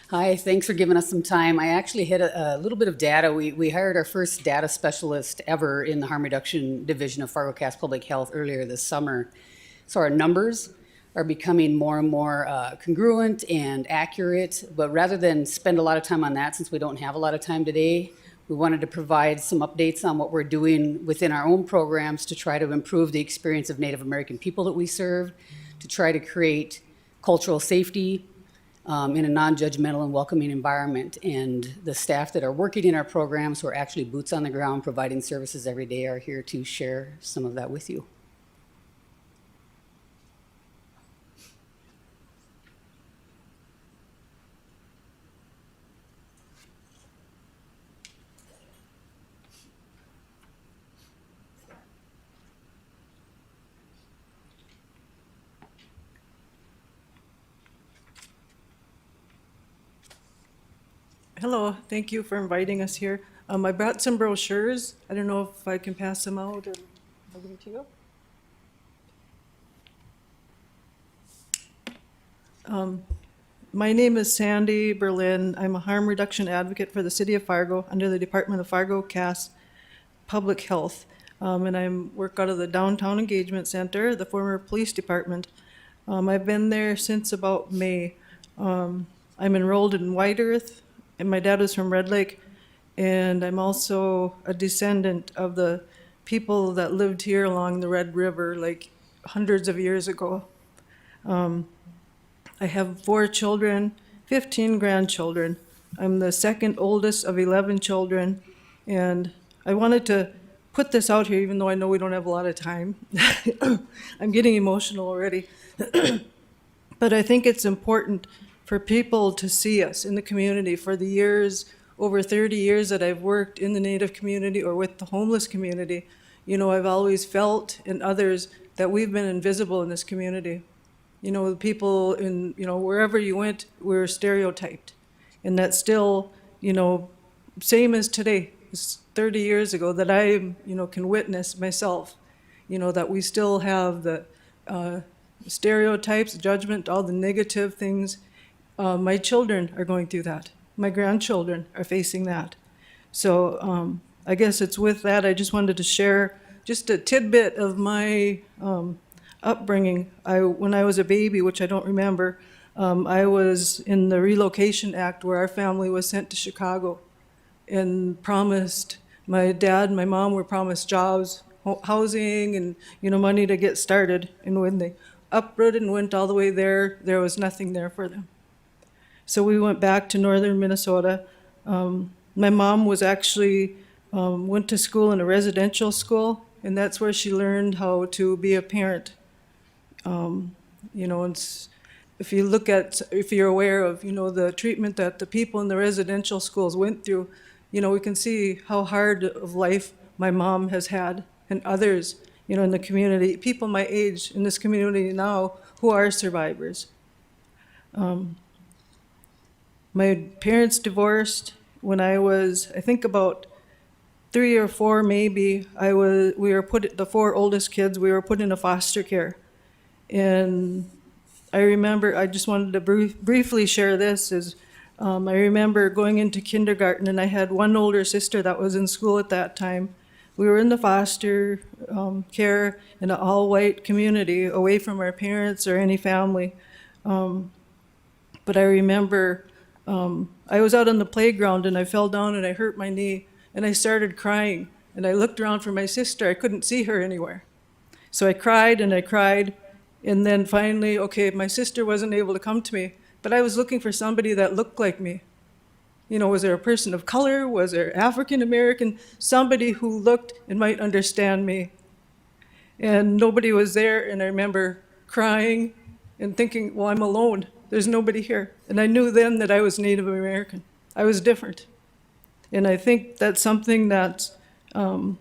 Hi, thanks for giving us some time. I actually hit a little bit of data. We hired our first data specialist ever in the harm reduction division of Fargo-Cass Public Health earlier this summer. So our numbers are becoming more and more congruent and accurate, but rather than spend a lot of time on that, since we don't have a lot of time today, we wanted to provide some updates on what we're doing within our own programs to try to improve the experience of Native American people that we serve, to try to create cultural safety in a non-judgmental and welcoming environment. And the staff that are working in our programs, who are actually boots on the ground providing services every day, are here to share some of that with you. Hello, thank you for inviting us here. I brought some brochures. I don't know if I can pass them out or I'll give them to you. My name is Sandy Berlin. I'm a harm reduction advocate for the City of Fargo under the Department of Fargo-Cass Public Health. And I work out of the Downtown Engagement Center, the former police department. I've been there since about May. I'm enrolled in White Earth, and my dad was from Red Lake, and I'm also a descendant of the people that lived here along the Red River like hundreds of years ago. I have 4 children, 15 grandchildren. I'm the second oldest of 11 children, and I wanted to put this out here even though I know we don't have a lot of time. I'm getting emotional already. But I think it's important for people to see us in the community. For the years, over 30 years that I've worked in the Native community or with the homeless community, you know, I've always felt in others that we've been invisible in this community. You know, the people in, you know, wherever you went, we're stereotyped. And that's still, you know, same as today, it's 30 years ago that I, you know, can witness myself, you know, that we still have the stereotypes, judgment, all the negative things. My children are going through that. My grandchildren are facing that. So I guess it's with that, I just wanted to share just a tidbit of my upbringing. When I was a baby, which I don't remember, I was in the Relocation Act where our family was sent to Chicago and promised, my dad and my mom were promised jobs, housing, and, you know, money to get started. And when they uprooted and went all the way there, there was nothing there for them. So we went back to northern Minnesota. My mom was actually, went to school in a residential school, and that's where she learned how to be a parent. You know, if you look at, if you're aware of, you know, the treatment that the people in the residential schools went through, you know, we can see how hard of life my mom has had and others, you know, in the community, people my age in this community now who are survivors. My parents divorced when I was, I think about 3 or 4 maybe. We were put, the 4 oldest kids, we were put into foster care. And I remember, I just wanted to briefly share this, is I remember going into kindergarten and I had one older sister that was in school at that time. We were in the foster care in an all-white community, away from our parents or any family. But I remember I was out on the playground and I fell down and I hurt my knee and I started crying. And I looked around for my sister. I couldn't see her anywhere. So I cried and I cried. And then finally, okay, my sister wasn't able to come to me, but I was looking for somebody that looked like me. You know, was there a person of color? Was there African American? Somebody who looked and might understand me. And nobody was there, and I remember crying and thinking, well, I'm alone. There's nobody here. And I knew then that I was Native American. I was different. And I think that's something that I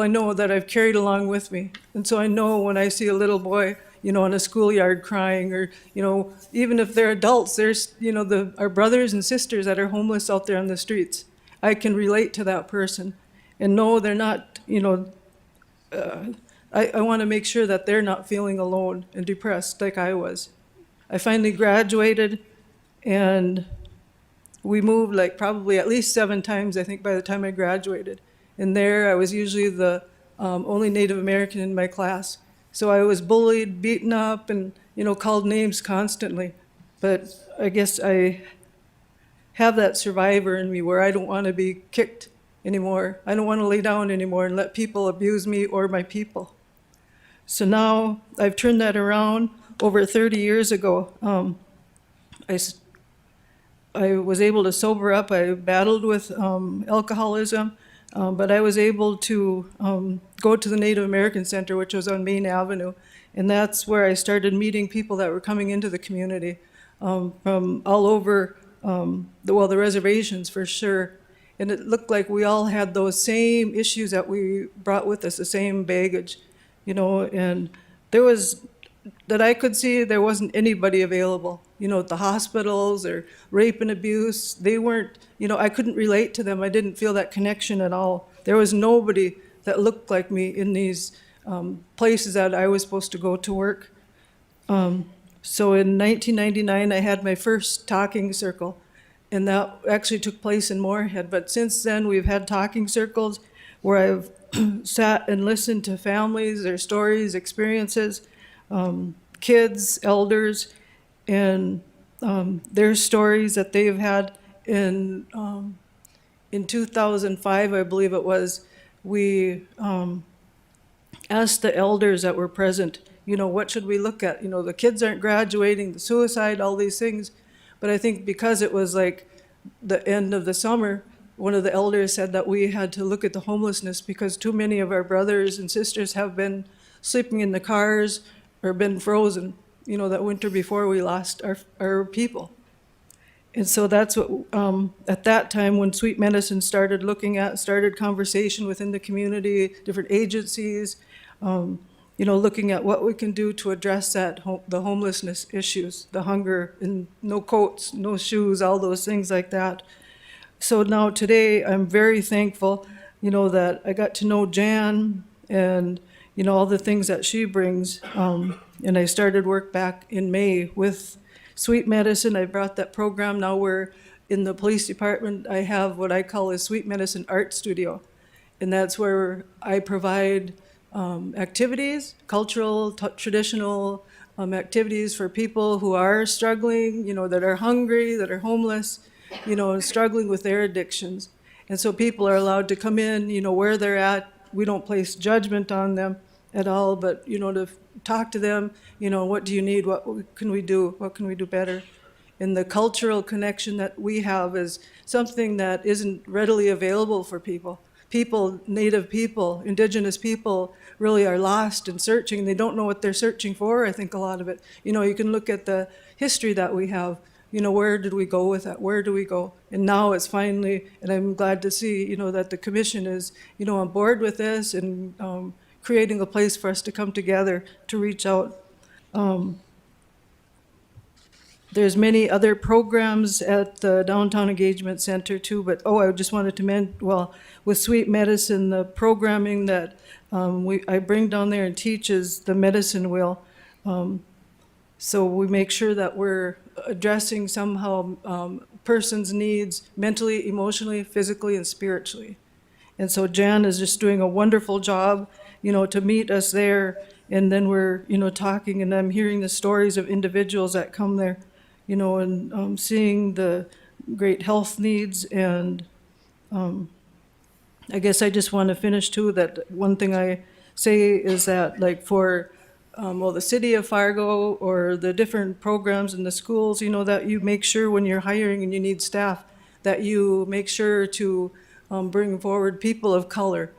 know that I've carried along with me. And so I know when I see a little boy, you know, in a schoolyard crying, or, you know, even if they're adults, there's, you know, our brothers and sisters that are homeless out there on the streets. I can relate to that person and know they're not, you know, I want to make sure that they're not feeling alone and depressed like I was. I finally graduated and we moved like probably at least 7 times, I think, by the time I graduated. And there I was usually the only Native American in my class. So I was bullied, beaten up, and, you know, called names constantly. But I guess I have that survivor in me where I don't want to be kicked anymore. I don't want to lay down anymore and let people abuse me or my people. So now I've turned that around. Over 30 years ago, I was able to sober up. I battled with alcoholism. But I was able to go to the Native American Center, which was on Main Avenue, and that's where I started meeting people that were coming into the community from all over the reservations for sure. And it looked like we all had those same issues that we brought with us, the same baggage, you know, and there was, that I could see, there wasn't anybody available, you know, at the hospitals or rape and abuse. They weren't, you know, I couldn't relate to them. I didn't feel that connection at all. There was nobody that looked like me in these places that I was supposed to go to work. So in 1999, I had my first talking circle, and that actually took place in Moorhead. But since then, we've had talking circles where I've sat and listened to families, their stories, experiences, kids, elders, and their stories that they've had. In 2005, I believe it was, we asked the elders that were present, you know, what should we look at? You know, the kids aren't graduating, the suicide, all these things. But I think because it was like the end of the summer, one of the elders said that we had to look at the homelessness because too many of our brothers and sisters have been sleeping in the cars or been frozen, you know, that winter before we lost our people. And so that's what, at that time when Sweet Medicine started conversation within the community, different agencies, you know, looking at what we can do to address that, the homelessness issues, the hunger, and no coats, no shoes, all those things like that. So now today, I'm very thankful, you know, that I got to know Jan and, you know, all the things that she brings. And I started work back in May with Sweet Medicine. I brought that program. Now we're in the police department. I have what I call a Sweet Medicine art studio. And that's where I provide activities, cultural, traditional activities for people who are struggling, you know, that are hungry, that are homeless, you know, and struggling with their addictions. And so people are allowed to come in, you know, where they're at. We don't place judgment on them. at all, but, to talk to them, what do you need? What can we do? What can we do better? And the cultural connection that we have is something that isn't readily available for people. Native people, Indigenous people really are lost and searching. They don't know what they're searching for, I think, a lot of it. You can look at the history that we have. Where did we go with that? Where do we go? And now it's finally, and I'm glad to see, that the commission is, on board with this and creating a place for us to come together to reach out. There's many other programs at the Downtown Engagement Center too, but I just wanted to mention, with Sweet Medicine, the programming that I bring down there and teach is the medicine wheel. So we make sure that we're addressing somehow person's needs mentally, emotionally, physically, and spiritually. And so Jan is just doing a wonderful job, to meet us there. And then we're, talking, and I'm hearing the stories of individuals that come there, and seeing the great health needs. And I guess I just want to finish too, that one thing I say is that, like, for the city of Fargo or the different programs in the schools, that you make sure when you're hiring and you need staff, that you make sure to bring forward people of color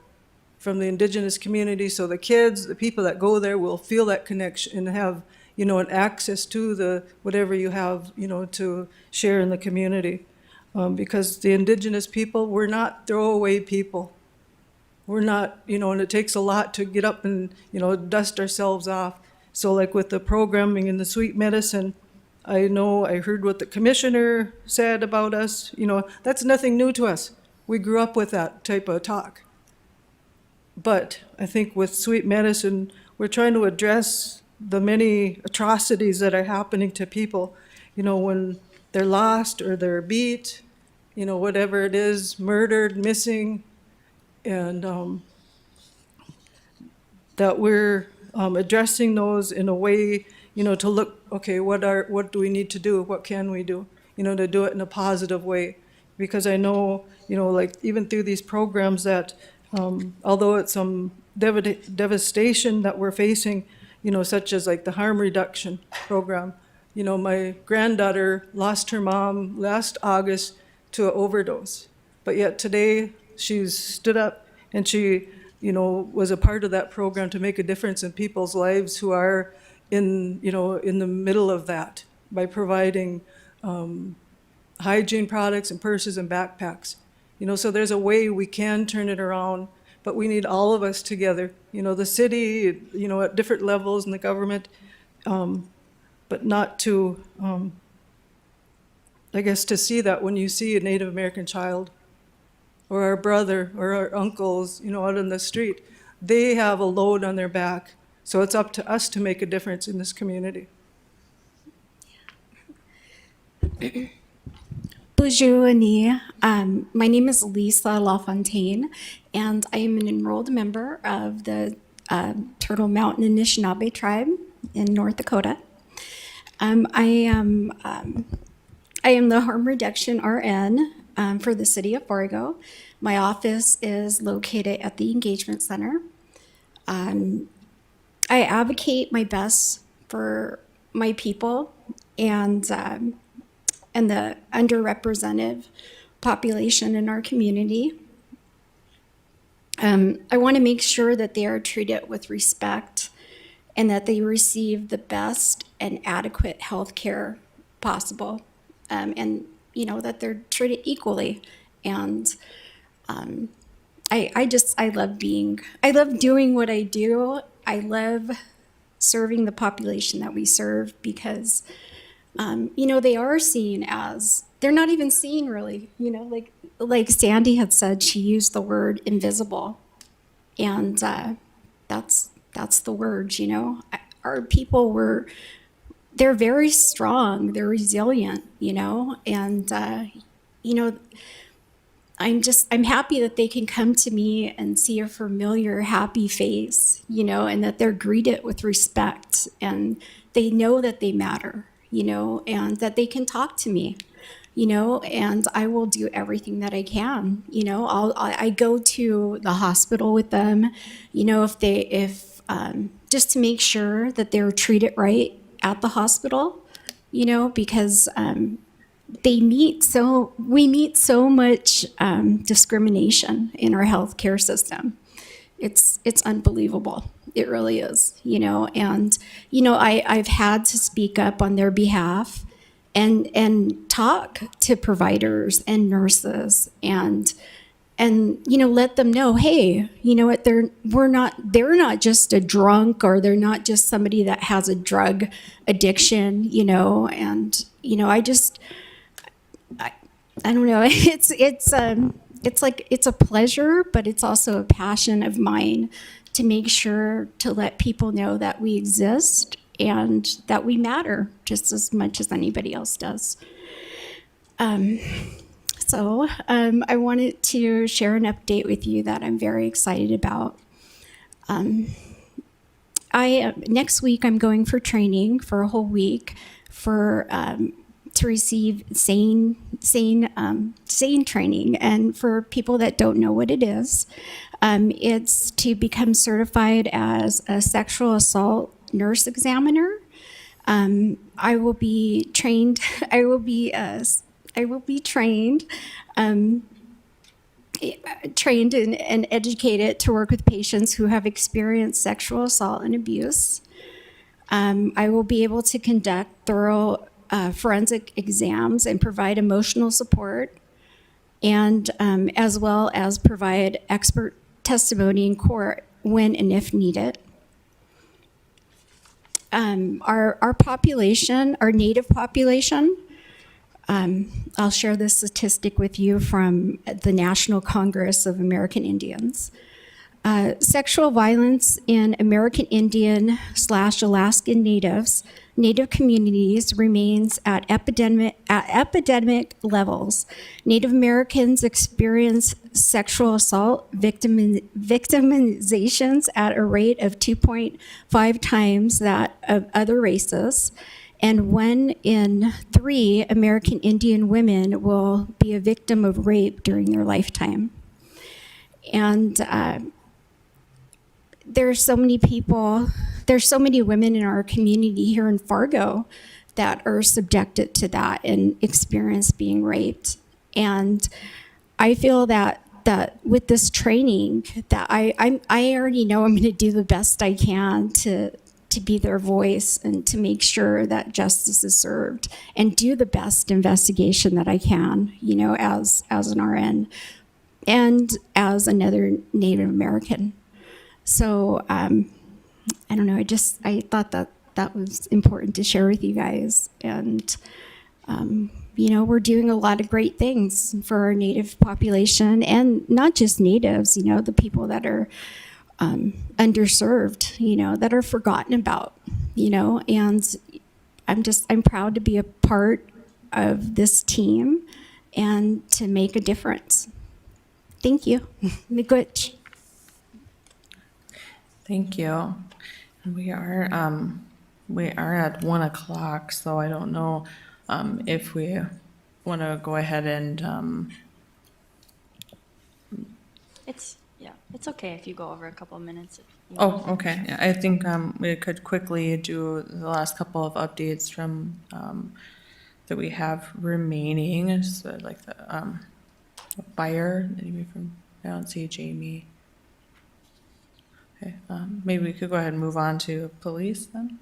from the Indigenous community, so the kids, the people that go there will feel that connection and have, an access to the whatever you have, to share in the community. Because the Indigenous people, we're not throwaway people. We're not, and it takes a lot to get up and, dust ourselves off. So like with the programming and the Sweet Medicine, I heard what the commissioner said about us. That's nothing new to us. We grew up with that type of talk. But I think with Sweet Medicine, we're trying to address the many atrocities that are happening to people, when they're lost or they're beat, whatever it is, murdered, missing, and that we're addressing those in a way, to look, okay, what do we need to do? What can we do? To do it in a positive way. Because I know, like even through these programs that, although it's some devastation that we're facing, such as like the harm reduction program. My granddaughter lost her mom last August to an overdose. But yet today she's stood up and she, was a part of that program to make a difference in people's lives who are in the middle of that by providing hygiene products and purses and backpacks. So there's a way we can turn it around, but we need all of us together. The city, at different levels in the government, but not to, I guess, to see that when you see a Native American child or our brother or our uncles, out in the street, they have a load on their back. So it's up to us to make a difference in this community. Bonjour, Annie. My name is Lisa LaFontaine, and I am an enrolled member of the Turtle Mountain Anishinaabe tribe in North Dakota. I am the harm reduction RN for the city of Fargo. My office is located at the Engagement Center. I advocate my best for my people and the underrepresented population in our community. I want to make sure that they are treated with respect and that they receive the best and adequate health care possible, and that they're treated equally. And I love doing what I do. I love serving the population that we serve because they are seen as, they're not even seen really, like Sandy had said, she used the word invisible. And that's the word, Our people they're very strong, they're resilient, and, I'm happy that they can come to me and see a familiar, happy face, and that they're greeted with respect and they know that they matter. And that they can talk to me, and I will do everything that I can. I go to the hospital with them, if just to make sure that they're treated right at the hospital, because we meet so much discrimination in our healthcare system. It's unbelievable. It really is, and I've had to speak up on their behalf and talk to providers and nurses and let them know, hey, you know what, they're not just a drunk, or they're not just somebody that has a drug addiction, and I don't know. It's like, it's a pleasure, but it's also a passion of mine to make sure to let people know that we exist and that we matter just as much as anybody else does. So I wanted to share an update with you that I'm very excited about. Next week I'm going for training for a whole week to receive sane training. And for people that don't know what it is, it's to become certified as a sexual assault nurse examiner. I will be trained. Trained and educated to work with patients who have experienced sexual assault and abuse. I will be able to conduct thorough forensic exams and provide emotional support, and as well as provide expert testimony in court when and if needed. Our population, our Native population, I'll share this statistic with you from the National Congress of American Indians. Sexual violence in American Indian / Alaskan Native communities remains at epidemic levels. Native Americans experience sexual assault victimizations at a rate of 2.5 times that of other races. And 1 in 3 American Indian women will be a victim of rape during their lifetime. And there's so many women in our community here in Fargo that are subjected to that and experience being raped. And I feel that with this training, that I already know I'm going to do the best I can to be their voice and to make sure that justice is served and do the best investigation that I can, as an RN and as another Native American. So I don't know, I thought that was important to share with you guys. And, we're doing a lot of great things for our Native population, and not just Natives, the people that are underserved, that are forgotten about, and I'm proud to be a part of this team and to make a difference. Thank you. Miigwech. Thank you. We are at 1 o'clock, so I don't know if we want to go ahead and It's okay if you go over a couple of minutes. oh, okay. Yeah, I think we could quickly do the last couple of updates from that we have remaining. So like the fire. I don't see Jamie. Okay, maybe we could go ahead and move on to police then.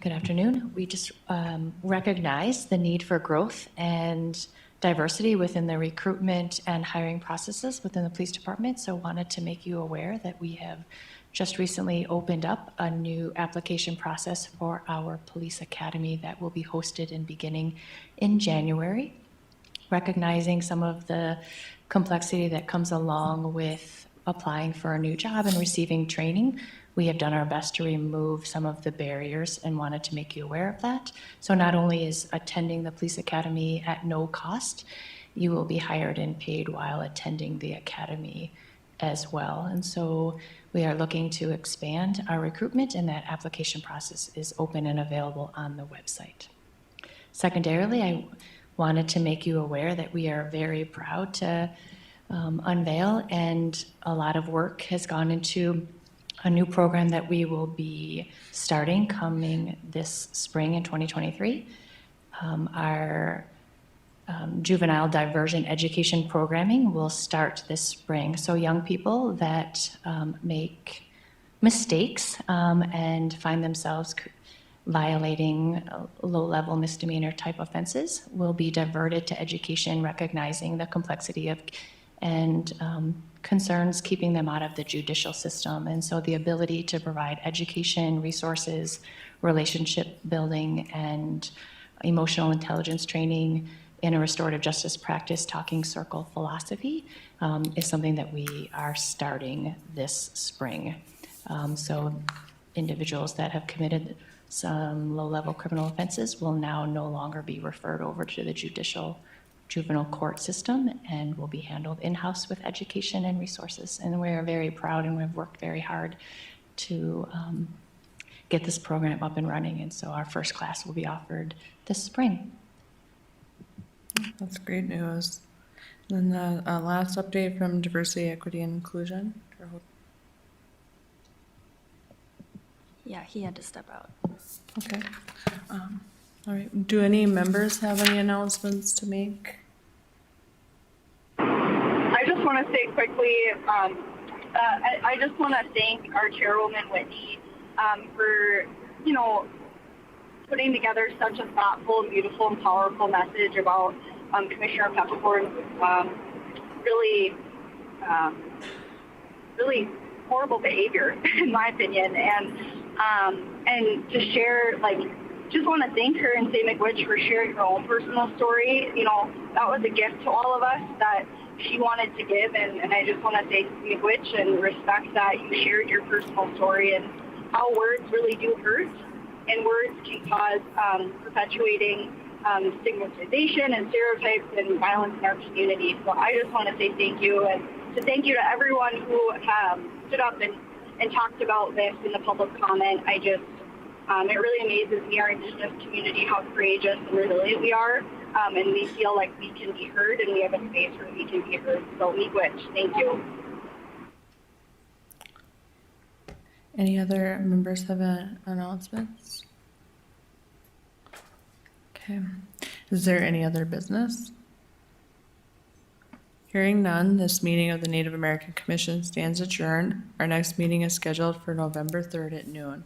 Good afternoon. We just recognize the need for growth and diversity within the recruitment and hiring processes within the police department. So wanted to make you aware that we have just recently opened up a new application process for our police academy that will be hosted and beginning in January. Recognizing some of the complexity that comes along with applying for a new job and receiving training, we have done our best to remove some of the barriers and wanted to make you aware of that. So not only is attending the police academy at no cost, you will be hired and paid while attending the academy as well. And so we are looking to expand our recruitment, and that application process is open and available on the website. Secondarily, I wanted to make you aware that we are very proud to unveil, and a lot of work has gone into a new program that we will be starting coming this spring in 2023. Our juvenile diversion education programming will start this spring. So young people that make mistakes and find themselves violating low-level misdemeanor type offenses will be diverted to education, recognizing the complexity of and concerns keeping them out of the judicial system. And so the ability to provide education, resources, relationship building, and emotional intelligence training in a restorative justice practice talking circle philosophy is something that we are starting this spring. So individuals that have committed some low-level criminal offenses will now no longer be referred over to the juvenile court system and will be handled in-house with education and resources. And we're very proud and we've worked very hard to get this program up and running. And so our first class will be offered this spring. That's great news. Then the last update from Diversity, Equity, and Inclusion. Yeah, he had to step out. Okay. All right. Do any members have any announcements to make? I just want to say quickly, I just want to thank our chairwoman, Whitney, for, putting together such a thoughtful, beautiful, and powerful message about Commissioner Peppercorn's really horrible behavior, in my opinion. And to share, just want to thank her and say, McWitch, for sharing her own personal story. That was a gift to all of us that she wanted to give. And I just want to say, McWitch, and respect that you shared your personal story and how words really do hurt. And words can cause perpetuating stigmatization and stereotypes and violence in our community. So I just want to say thank you, and to thank you to everyone who stood up and talked about this in the public comment. It really amazes me, our Indigenous community, how courageous and resilient we are, and we feel like we can be heard and we have a space where we can be heard. So Miigwech, thank you. Any other members have announcements? Okay. Is there any other business? Hearing none, this meeting of the Native American Commission stands adjourned. Our next meeting is scheduled for November 3rd at noon.